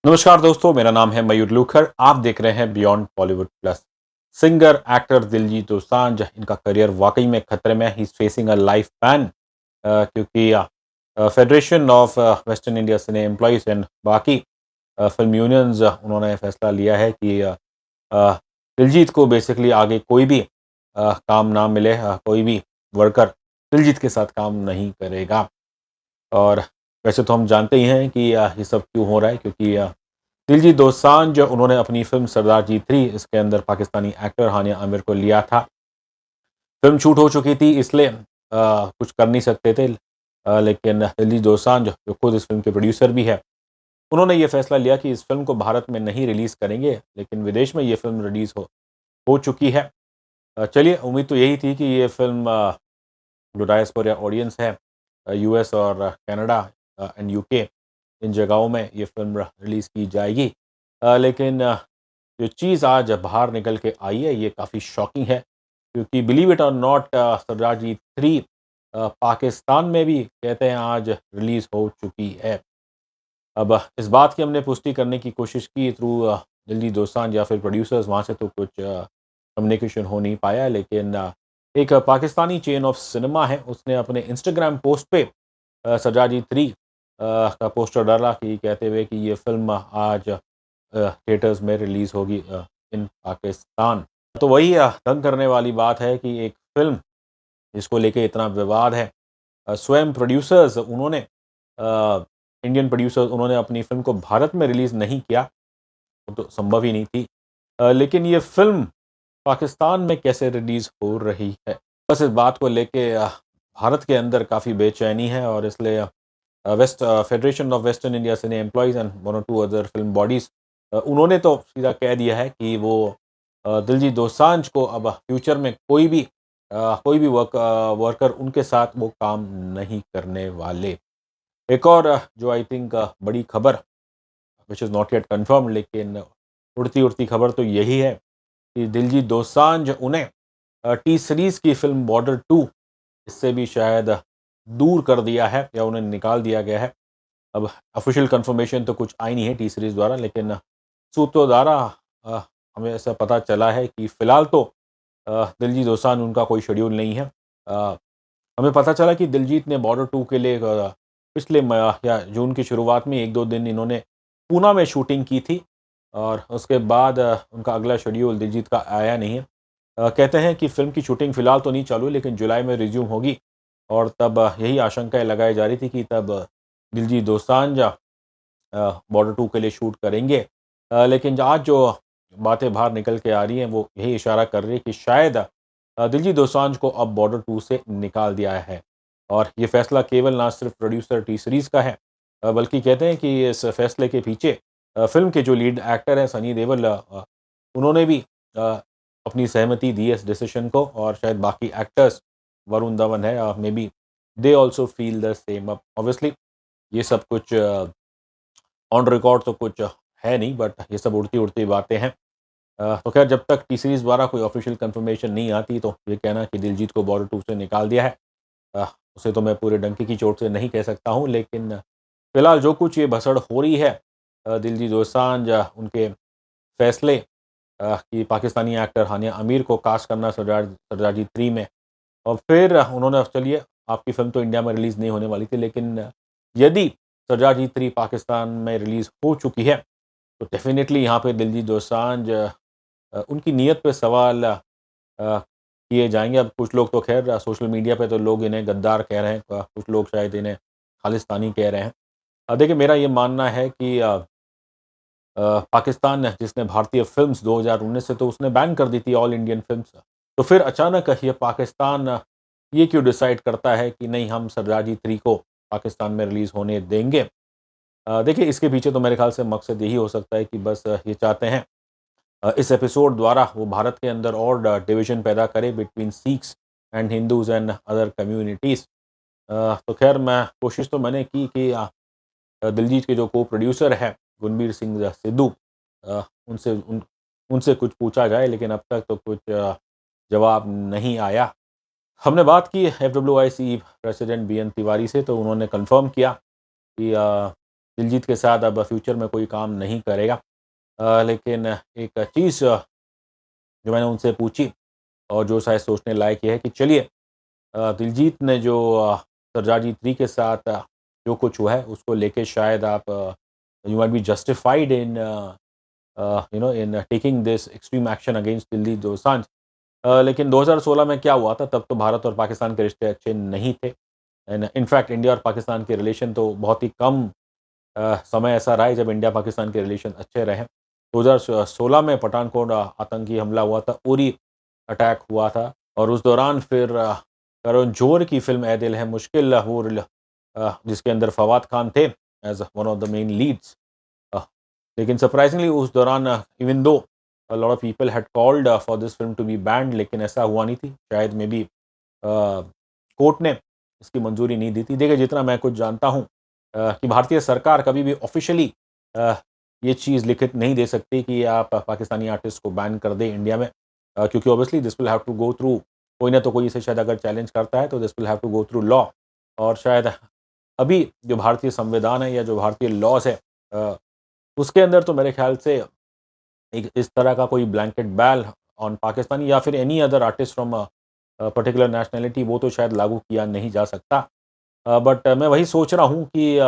नमस्कार दोस्तों, मेरा नाम है मयूर लूखर। आप देख रहे हैं beyond Bollywood plus. Singer actor Diljit Dosanjh, इनका करियर वाकई में खतरे में। He is facing a life ban क्योंकि federation of western India cine employees and बाकी फिल्म यूनियंस उन्होंने फैसला लिया है कि अ, दिलजीत को बेसिकली आगे कोई भी काम ना मिले, कोई भी वर्कर दिलजीत के साथ काम नहीं करेगा। और वैसे तो हम जानते ही हैं कि ये सब क्यों हो रहा है, क्योंकि दिलजीत दोसांझ उन्होंने अपनी फ़िल्म सरदार जी 3 इसके अंदर पाकिस्तानी एक्टर हानिया आमिर को लिया था। फ़िल्म शूट हो चुकी थी, इसलिए कुछ कर नहीं सकते थे। लेकिन दिलजीत दोसांझ जो खुद इस फ़िल्म के प्रोड्यूसर भी है, उन्होंने ये फ़ैसला लिया कि इस फ़िल्म को भारत में नहीं रिलीज़ करेंगे, लेकिन विदेश में ये फ़िल्म रिलीज़ हो चुकी है। चलिए, उम्मीद तो यही थी कि ये फ़िल्म जो डायस्पोरा ऑडियंस है यूएस और कनाडा एंड यूके, इन जगहों में ये फ़िल्म रिलीज़ की जाएगी। लेकिन जो चीज़ आज बाहर निकल के आई है, ये काफ़ी शॉकिंग है, क्योंकि बिलीव इट और नॉट सरदार जी 3 पाकिस्तान में भी कहते हैं आज रिलीज़ हो चुकी है। अब इस बात की हमने पुष्टि करने की कोशिश की थ्रू दिलजीत दोसांझ या फिर प्रोड्यूसर्स, वहाँ से तो कुछ कम्युनिकेशन हो नहीं पाया। लेकिन एक पाकिस्तानी चेन ऑफ सिनेमा है, उसने अपने इंस्टाग्राम पोस्ट पे सरदार जी 3 का पोस्टर डाला कि कहते हुए कि ये फ़िल्म आज थिएटर्स में रिलीज़ होगी इन पाकिस्तान। तो वही दंग करने वाली बात है कि एक फ़िल्म जिसको लेके इतना विवाद है, स्वयं प्रोड्यूसर्स उन्होंने इंडियन प्रोड्यूसर्स उन्होंने अपनी फ़िल्म को भारत में रिलीज़ नहीं किया, वो तो संभव ही नहीं थी। लेकिन ये फ़िल्म पाकिस्तान में कैसे रिलीज़ हो रही है? बस इस बात को लेके भारत के अंदर काफ़ी बेचैनी है, और इसलिए federation of western India cine employees and 1 और 2 अदर फ़िल्म बॉडीज़ उन्होंने तो सीधा कह दिया है कि वो दिलजीत दोसांझ को अब फ्यूचर में कोई भी वर्कर उनके साथ वो काम नहीं करने वाले। एक और जो आई थिंक बड़ी खबर, which is not yet confirmed, लेकिन उड़ती-उड़ती खबर तो यही है कि दिलजीत दोसांझ उन्हें टी सीरीज़ की फ़िल्म बॉर्डर 2 इससे भी शायद दूर कर दिया है या उन्हें निकाल दिया गया है। अब ऑफ़िशियल कन्फर्मेशन तो कुछ आई नहीं है टी सीरीज़ द्वारा, लेकिन सूत्रों द्वारा अ, हमें ऐसा पता चला है कि फ़िलहाल तो दिलजीत दोसांझ उनका कोई शेड्यूल नहीं है। अ, हमें पता चला कि दिलजीत ने बॉर्डर 2 के लिए पिछले या जून की शुरुआत में 1-2 दिन इन्होंने पूना में शूटिंग की थी, और उसके बाद उनका अगला शेड्यूल दिलजीत का आया नहीं है। कहते हैं कि फ़िल्म की शूटिंग फ़िलहाल तो नहीं चालू है, लेकिन जुलाई में रिज़्यूम होगी, और तब यही आशंकाएँ लगाई जा रही थी कि तब दिलजीत दोसांझ बॉर्डर 2 के लिए शूट करेंगे। लेकिन आज जो बातें बाहर निकल के आ रही हैं, वो यही इशारा कर रही है कि शायद दिलजीत दोसांझ को अब बॉर्डर 2 से निकाल दिया है। और ये फ़ैसला केवल ना सिर्फ़ प्रोड्यूसर टी सीरीज़ का है, बल्कि कहते हैं कि इस फ़ैसले के पीछे फ़िल्म के जो लीड एक्टर हैं सनी देओल, उन्होंने भी अ, अपनी सहमति दी है इस डिसीज़न को, और शायद बाकी एक्टर्स, वरुण धवन है, maybe they also feel the same. अब ऑब्वियसली ये सब कुछ ऑन रिकॉर्ड तो कुछ है नहीं, बट ये सब उड़ती-उड़ती बातें हैं। तो ख़ैर, जब तक टी सीरीज़ द्वारा कोई ऑफ़िशियल कन्फर्मेशन नहीं आती, तो ये कहना कि दिलजीत को बॉर्डर 2 से निकाल दिया है, अ, उसे तो मैं पूरे डंके की चोट से नहीं कह सकता हूँ। लेकिन फ़िलहाल जो कुछ ये भसड़ हो रही है, दिलजीत दोसांझ उनके फ़ैसले कि पाकिस्तानी एक्टर हानिया आमिर को कास्ट करना सरदार जी 3 में, और फिर उन्होंने, चलिए, आपकी फ़िल्म तो इंडिया में रिलीज़ नहीं होने वाली थी, लेकिन यदि सरदार जी 3 पाकिस्तान में रिलीज़ हो चुकी है, तो डेफ़िनेटली यहाँ पे दिलजीत दोसांझ उनकी नीयत पे सवाल किए जाएँगे। अब कुछ लोग तो ख़ैर सोशल मीडिया पे तो लोग इन्हें गद्दार कह रहे हैं, कुछ लोग शायद इन्हें खालिस्तानी कह रहे हैं। देखिए, मेरा ये मानना है कि पाकिस्तान जिसने भारतीय फ़िल्म्स 2019 से तो उसने बैन कर दी थी ऑल इंडियन फ़िल्म्स। तो फिर अचानक ये पाकिस्तान ये क्यों डिसाइड करता है कि नहीं, हम सरदार जी 3 को पाकिस्तान में रिलीज़ होने देंगे? देखिए, इसके पीछे तो मेरे ख़्याल से मकसद यही हो सकता है कि बस ये चाहते हैं इस एपिसोड द्वारा वो भारत के अंदर और डिवीज़न पैदा करे between Sikhs and Hindus and other communities. तो ख़ैर, मैं कोशिश तो मैंने की कि दिलजीत के जो को-प्रोड्यूसर हैं गुरमीत सिंह सिद्धू, अ, उनसे उन उनसे कुछ पूछा जाए, लेकिन अब तक तो कुछ जवाब नहीं आया। हमने बात की एफडब्ल्यूआईसी प्रेसिडेंट बीएन तिवारी से, तो उन्होंने कन्फर्म किया कि दिलजीत के साथ अब फ्यूचर में कोई काम नहीं करेगा। लेकिन एक चीज़ जो मैंने उनसे पूछी और जो शायद सोचने लायक ये है कि चलिए, दिलजीत ने जो सरदारजी 3 के साथ जो कुछ हुआ है उसको लेके शायद आप you might be justified in in taking this extreme action against Diljit Dosanjh. लेकिन 2016 में क्या हुआ था, तब तो भारत और पाकिस्तान के रिश्ते अच्छे नहीं थे। एंड इनफैक्ट इंडिया और पाकिस्तान के रिलेशन तो बहुत ही कम समय ऐसा रहा है जब इंडिया पाकिस्तान के रिलेशन अच्छे रहे। 2016 में पठानकोट आतंकी हमला हुआ था, उरी अटैक हुआ था और उस दौरान फिर करण जौहर की फ़िल्म ए दिल है मुश्किल जिसके अंदर फवाद खान थे as one of the main leads. Uh, लेकिन सरप्राइजिंगली उस दौरान even though a lot of people had called for this film to be banned, लेकिन ऐसा हुआ नहीं थी। शायद मे बी कोर्ट ने इसकी मंजूरी नहीं दी थी। देखिए, जितना मैं कुछ जानता हूँ कि भारतीय सरकार कभी भी ऑफ़िशियली अ, ये चीज़ लिखित नहीं दे सकती कि आप पाकिस्तानी आर्टिस्ट को बैन कर दें इंडिया में, क्योंकि obviously this will have to go through, कोई ना तो कोई इसे शायद अगर चैलेंज करता है तो this will have to go through law. और शायद अभी जो भारतीय संविधान है या जो भारतीय लॉज़ है, अ, उसके अंदर तो मेरे ख़्याल से एक इस तरह का कोई ब्लैंकेट बैन ऑन पाकिस्तानी या फिर any other artist from particular nationality वो तो शायद लागू किया नहीं जा सकता। बट मैं वही सोच रहा हूँ कि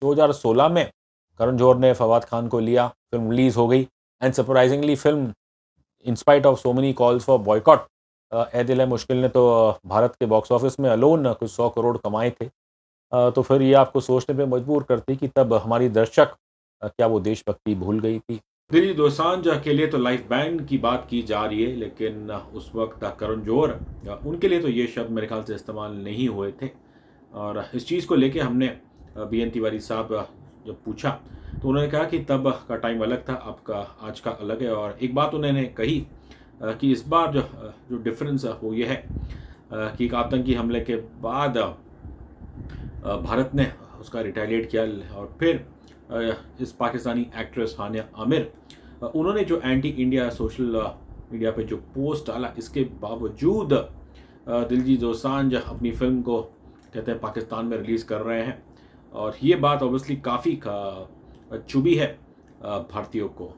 2016 में करण जौहर ने फवाद खान को लिया, फ़िल्म रिलीज़ हो गई and surprisingly film in spite of so many calls for boycott, Ae Dil Hai मुश्किल ने तो भारत के बॉक्स ऑफिस में अलोन कुछ 100 करोड़ कमाए थे। तो फिर ये आपको सोचने पे मजबूर करती कि तब हमारी दर्शक क्या वो देशभक्ति भूल गई थी? दिल्ली दोसांझ के लिए तो लाइफ बैन की बात की जा रही है, लेकिन उस वक़्त करण जौहर उनके लिए तो ये शब्द मेरे ख़्याल से इस्तेमाल नहीं हुए थे। और इस चीज़ को लेके हमने बी.एन. तिवारी साहब जब पूछा, तो उन्होंने कहा कि तब का टाइम अलग था, अब का आज का अलग है। और एक बात उन्होंने कही कि इस बार जो डिफ़रेंस वो ये है कि एक आतंकी हमले के बाद भारत ने उसका रिटेलिएट किया और फिर इस पाकिस्तानी एक्ट्रेस हानिया आमिर, उन्होंने जो एंटी इंडिया सोशल मीडिया पे जो पोस्ट डाला, इसके बावजूद दिलजीत दोसांझ अपनी फ़िल्म को कहते हैं पाकिस्तान में रिलीज़ कर रहे हैं। और ये बात ऑब्वियसली काफ़ी चुभी है भारतीयों को।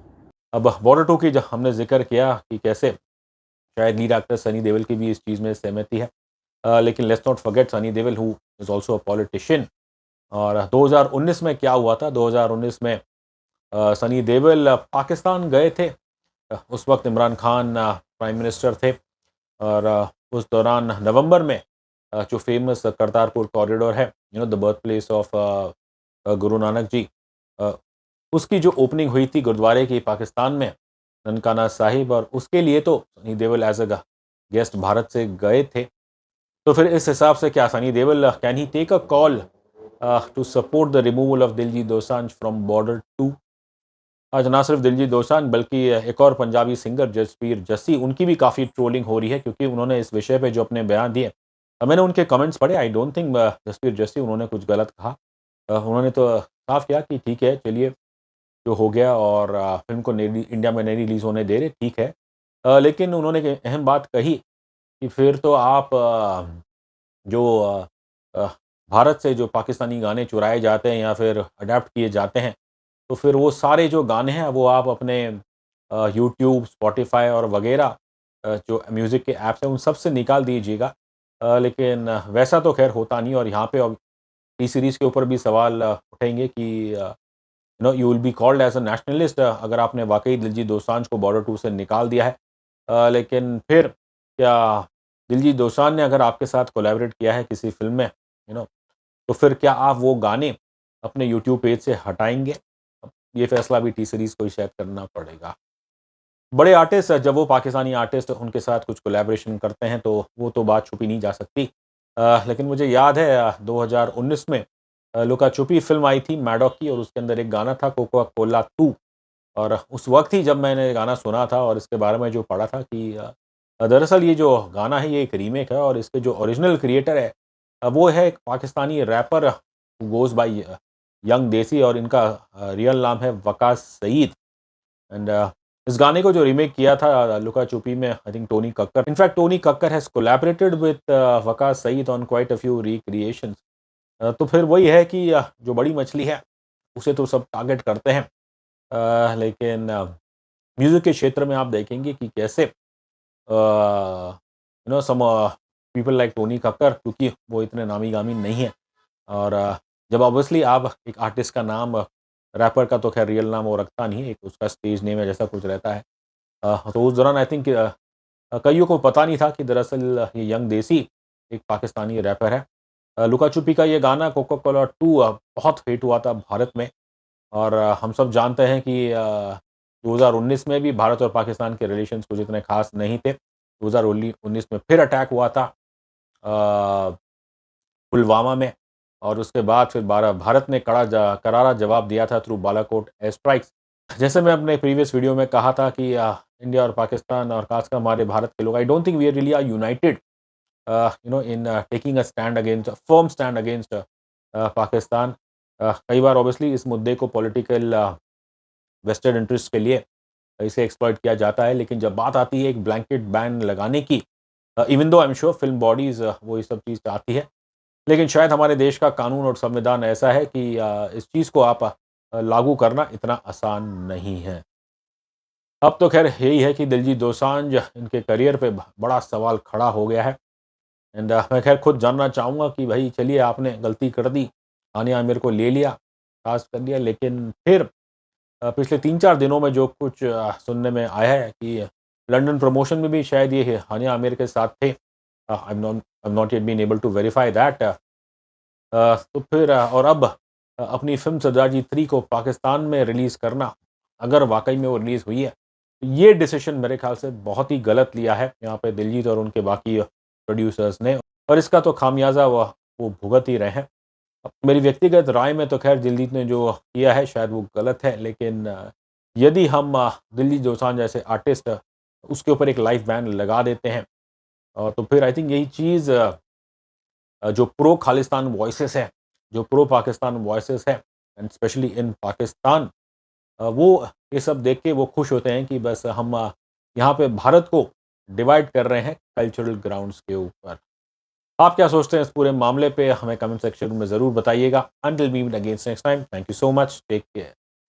अब बॉर्डर 2 की जब हमने ज़िक्र किया कि कैसे शायद लीड एक्टर सनी देओल की भी इस चीज़ में सहमति है। लेकिन let's not forget Sunny Deol who is also a politician. और 2019 में क्या हुआ था, 2019 में सनी देओल पाकिस्तान गए थे। उस वक़्त इमरान खान प्राइम मिनिस्टर थे और उस दौरान नवंबर में जो फ़ेमस करतारपुर कॉरिडोर है, the birth place of Guru Nanak ji, अ, उसकी जो ओपनिंग हुई थी गुरुद्वारे की पाकिस्तान में, ननकाना साहिब, और उसके लिए तो Sunny Deol as a guest Bharat से गए थे। तो फिर इस हिसाब से क्या Sunny Deol can he take a call to support the removal of Diljit Dosanjh from Border 2? आज ना सिर्फ दिलजीत दोसांझ बल्कि एक और पंजाबी सिंगर जसबीर जस्सी, उनकी भी काफ़ी ट्रोलिंग हो रही है क्योंकि उन्होंने इस विषय पे जो अपने बयान दिए, मैंने उनके कमेंट्स पढ़े। आई डोंट थिंक जसबीर जस्सी उन्होंने कुछ गलत कहा। उन्होंने तो साफ किया कि ठीक है, चलिए जो हो गया, और फ़िल्म को नई इंडिया में नहीं रिलीज़ होने दे रहे, ठीक है। लेकिन उन्होंने एक अहम बात कही कि फिर तो आप जो अ, भारत से जो पाकिस्तानी गाने चुराए जाते हैं या फिर अडैप्ट किए जाते हैं, तो फिर वो सारे जो गाने हैं वो आप अपने यूट्यूब, स्पॉटिफ़ाई और वग़ैरह जो म्यूज़िक के ऐप्स हैं उन सब से निकाल दीजिएगा। लेकिन वैसा तो ख़ैर होता नहीं, और यहाँ पे अब टी सीरीज़ के ऊपर भी सवाल उठेंगे कि you will be called as a nationalist अगर आपने वाक़ई दिलजीत दोसांझ को बॉर्डर 2 से निकाल दिया है। लेकिन फिर क्या दिलजीत दोसांझ ने अगर आपके साथ कोलैबोरेट किया है किसी फ़िल्म में, तो फिर क्या आप वो गाने अपने यूट्यूब पेज से हटाएँगे? अब ये फ़ैसला भी टी सीरीज़ को ही शायद करना पड़ेगा। बड़े आर्टिस्ट जब वो पाकिस्तानी आर्टिस्ट उनके साथ कुछ कोलैबोरेशन करते हैं, तो वो तो बात छुपी नहीं जा सकती। लेकिन मुझे याद है 2019 में लुका छुपी फ़िल्म आई थी मैडॉक की, और उसके अंदर एक गाना था कोका कोला तू। और उस वक़्त ही जब मैंने गाना सुना था और इसके बारे में जो पढ़ा था कि दरअसल ये जो गाना है ये एक रीमेक है, और इसके जो ओरिजिनल क्रिएटर है वो है एक Pakistani rapper who goes by Young Desi, और इनका रियल नाम है वकास सईद। एंड इस गाने को जो रीमेक किया था लुका छुपी में, I think Tony Kakkar, in fact Tony Kakkar has collaborated with Waqas Saeed on quite a few recreations. तो फिर वही है कि जो बड़ी मछली है उसे तो सब टारगेट करते हैं। लेकिन म्यूज़िक के क्षेत्र में आप देखेंगे कि कैसे some people like Tony Kakkar, क्योंकि वो इतने नामी-गामी नहीं है। और जब ऑब्वियसली आप एक आर्टिस्ट का नाम, रैपर का तो ख़ैर रियल नाम वो रखता नहीं है, एक उसका स्टेज नेम है जैसा कुछ रहता है। तो उस दौरान आई थिंक कइयों को पता नहीं था कि दरअसल ये यंग देसी एक पाकिस्तानी रैपर है। लुका छुपी का ये गाना कोका कोला 2 बहुत हिट हुआ था भारत में। और हम सब जानते हैं कि 2019 में भी भारत और पाकिस्तान के रिलेशंस कुछ इतने ख़ास नहीं थे। 2019 में फिर अटैक हुआ था पुलवामा में, और उसके बाद फिर भारत ने करारा जवाब दिया था थ्रू बालाकोट एयर स्ट्राइक्स। जैसे मैं अपने प्रीवियस वीडियो में कहा था कि इंडिया और पाकिस्तान और खासकर हमारे भारत के लोग, I don't think we really are united in taking a stand against firm stand against Pakistan. कई बार ऑब्वियसली इस मुद्दे को पॉलिटिकल वेस्टेड इंटरेस्ट के लिए इसे एक्सप्लॉइट किया जाता है, लेकिन जब बात आती है एक ब्लैंकेट बैन लगाने की, even though I am sure film bodies वो ये सब चीज़ चाहती है, लेकिन शायद हमारे देश का कानून और संविधान ऐसा है कि इस चीज़ को आप लागू करना इतना आसान नहीं है। अब तो ख़ैर यही है कि दिलजीत दोसांझ इनके करियर पे बड़ा सवाल खड़ा हो गया है। एंड मैं ख़ैर खुद जानना चाहूँगा कि भई चलिए आपने गलती कर दी, हानिया आमिर को ले लिया, कास्ट कर लिया, लेकिन फिर पिछले 3-4 दिनों में जो कुछ सुनने में आया है कि लंदन प्रमोशन में भी शायद ये हानिया आमिर के साथ थे। I am not yet been able to verify that. तो फिर और अब अपनी फ़िल्म सरदारजी 3 को पाकिस्तान में रिलीज़ करना, अगर वाक़ई में वो रिलीज़ हुई है, तो ये डिसीज़न मेरे ख़्याल से बहुत ही गलत लिया है यहाँ पे दिलजीत और उनके बाकी प्रोड्यूसर्स ने, और इसका तो खामियाज़ा वो भुगत ही रहे हैं। अब मेरी व्यक्तिगत राय में तो ख़ैर दिलजीत ने जो किया है शायद वो गलत है, लेकिन यदि हम दिलजीत दोसांझ जैसे आर्टिस्ट उसके ऊपर एक लाइफ़ बैन लगा देते हैं, तो फिर आई थिंक यही चीज़ जो प्रो खालिस्तान वॉइसेस हैं, जो प्रो पाकिस्तान वॉइसेस हैं एंड स्पेशली इन पाकिस्तान, वो ये सब देख के वो खुश होते हैं कि बस हम यहाँ पे भारत को डिवाइड कर रहे हैं कल्चरल ग्राउंड्स के ऊपर। आप क्या सोचते हैं इस पूरे मामले पे? हमें कमेंट सेक्शन में ज़रूर बताइएगा। Until we meet again next time, thank you so much, take care.